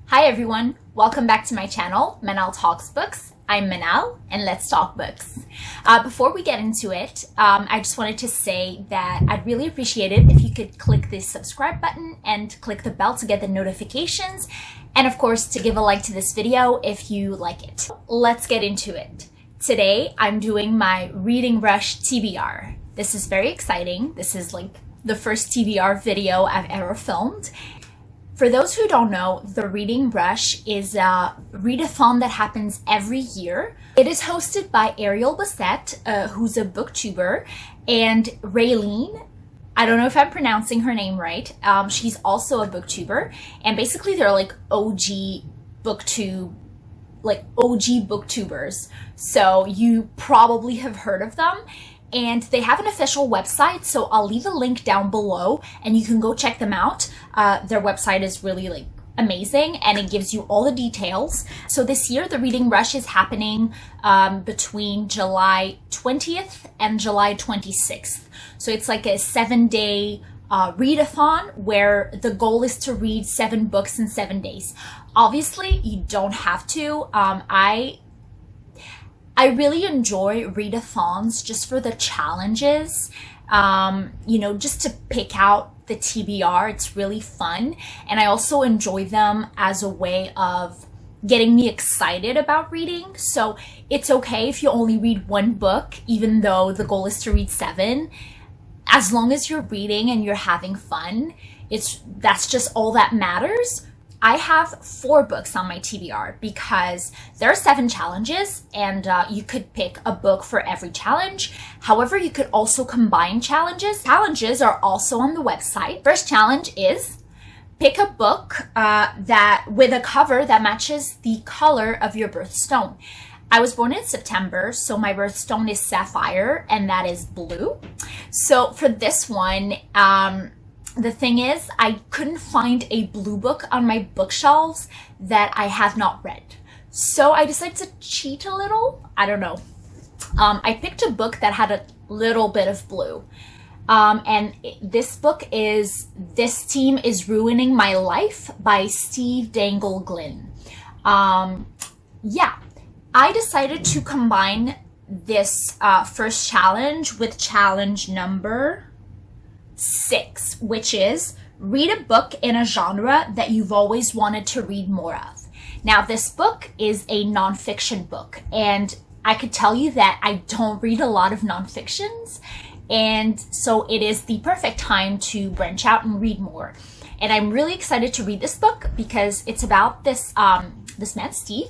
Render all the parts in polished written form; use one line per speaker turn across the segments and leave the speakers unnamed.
Hi everyone, welcome back to my channel, Manal Talks Books. I'm Manal and let's talk books. Before we get into it, I just wanted to say that I'd really appreciate it if you could click the subscribe button and click the bell to get the notifications, and of course to give a like to this video if you like it. Let's get into it. Today I'm doing my Reading Rush TBR. This is very exciting. This is like the first TBR video I've ever filmed. For those who don't know, the Reading Rush is a readathon that happens every year. It is hosted by Ariel Bassett, who's a booktuber, and Raylene. I don't know if I'm pronouncing her name right. She's also a booktuber, and basically they're like OG booktubers. So you probably have heard of them. And they have an official website, so I'll leave a link down below and you can go check them out. Their website is really amazing and it gives you all the details. So this year the Reading Rush is happening between July 20th and July 26th. So it's like a 7-day readathon where the goal is to read 7 books in 7 days. Obviously, you don't have to. I really enjoy readathons just for the challenges, just to pick out the TBR. It's really fun. And I also enjoy them as a way of getting me excited about reading. So it's okay if you only read 1 book, even though the goal is to read 7. As long as you're reading and you're having fun, that's just all that matters. I have 4 books on my TBR because there are 7 challenges and you could pick a book for every challenge. However, you could also combine challenges. Challenges are also on the website. First challenge is pick a book with a cover that matches the color of your birthstone. I was born in September, so my birthstone is sapphire and that is blue. So for this one, the thing is, I couldn't find a blue book on my bookshelves that I have not read. So I decided to cheat a little. I don't know. I picked a book that had a little bit of blue. This book is This Team is Ruining My Life by Steve Dangle Glynn. I decided to combine this first challenge with challenge number 6, which is read a book in a genre that you've always wanted to read more of. Now, this book is a nonfiction book, and I could tell you that I don't read a lot of nonfictions, and so it is the perfect time to branch out and read more. And I'm really excited to read this book because it's about this man, Steve.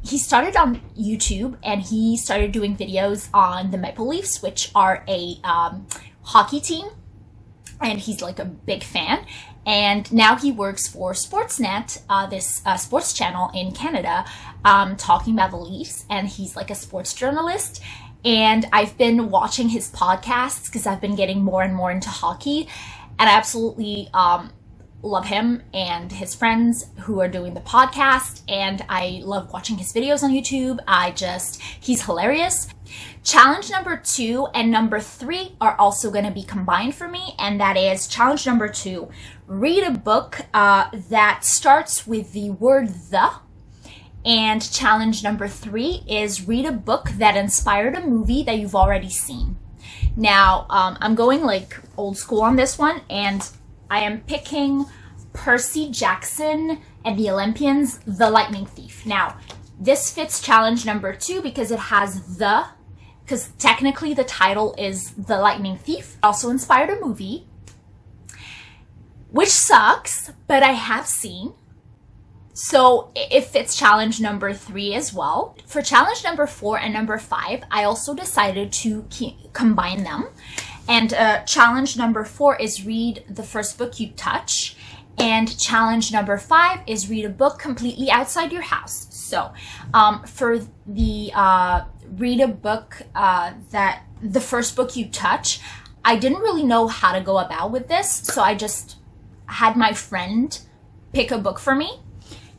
He started on YouTube and he started doing videos on the Maple Leafs, which are a hockey team, and he's like a big fan. And now he works for Sportsnet, this sports channel in Canada, talking about the Leafs, and he's like a sports journalist. And I've been watching his podcasts because I've been getting more and more into hockey, and I absolutely love him and his friends who are doing the podcast, and I love watching his videos on YouTube. He's hilarious. Challenge number 2 and number 3 are also going to be combined for me, and that is challenge number 2, read a book that starts with the word the, and challenge number 3 is read a book that inspired a movie that you've already seen. Now, I'm going like old school on this one, and I am picking Percy Jackson and the Olympians, The Lightning Thief. Now, this fits challenge number 2 because it has because technically the title is The Lightning Thief. It also inspired a movie, which sucks, but I have seen. So it fits challenge number 3 as well. For challenge number 4 and number 5, I also decided to combine them. And challenge number 4 is read the first book you touch. And challenge number 5 is read a book completely outside your house. So for the read a book that the first book you touch, I didn't really know how to go about with this. So I just had my friend pick a book for me.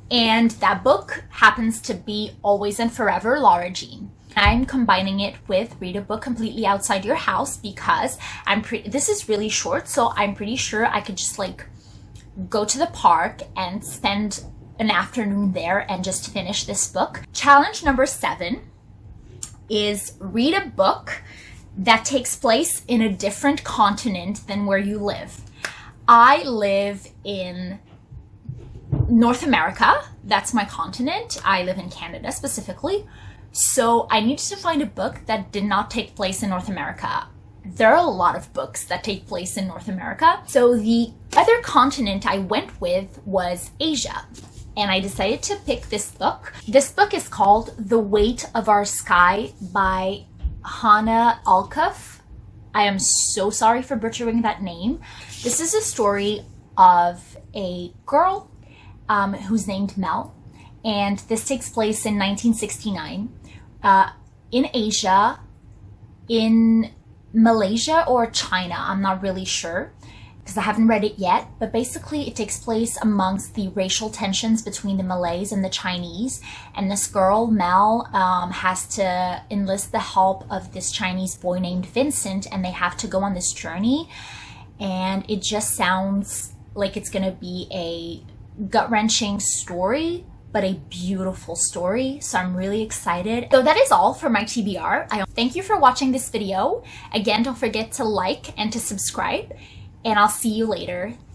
And that book happens to be Always and Forever, Lara Jean. I'm combining it with read a book completely outside your house because this is really short, so I'm pretty sure I could just like go to the park and spend an afternoon there and just finish this book. Challenge number 7 is read a book that takes place in a different continent than where you live. I live in North America. That's my continent. I live in Canada specifically. So I needed to find a book that did not take place in North America. There are a lot of books that take place in North America. So the other continent I went with was Asia. And I decided to pick this book. This book is called The Weight of Our Sky by Hanna Alkaf. I am so sorry for butchering that name. This is a story of a girl who's named Mel. And this takes place in 1969 in Asia, in Malaysia or China. I'm not really sure because I haven't read it yet, but basically it takes place amongst the racial tensions between the Malays and the Chinese, and this girl, Mel, has to enlist the help of this Chinese boy named Vincent, and they have to go on this journey, and it just sounds like it's gonna be a gut-wrenching story, but a beautiful story, so I'm really excited. So that is all for my TBR. Thank you for watching this video. Again, don't forget to like and to subscribe, and I'll see you later.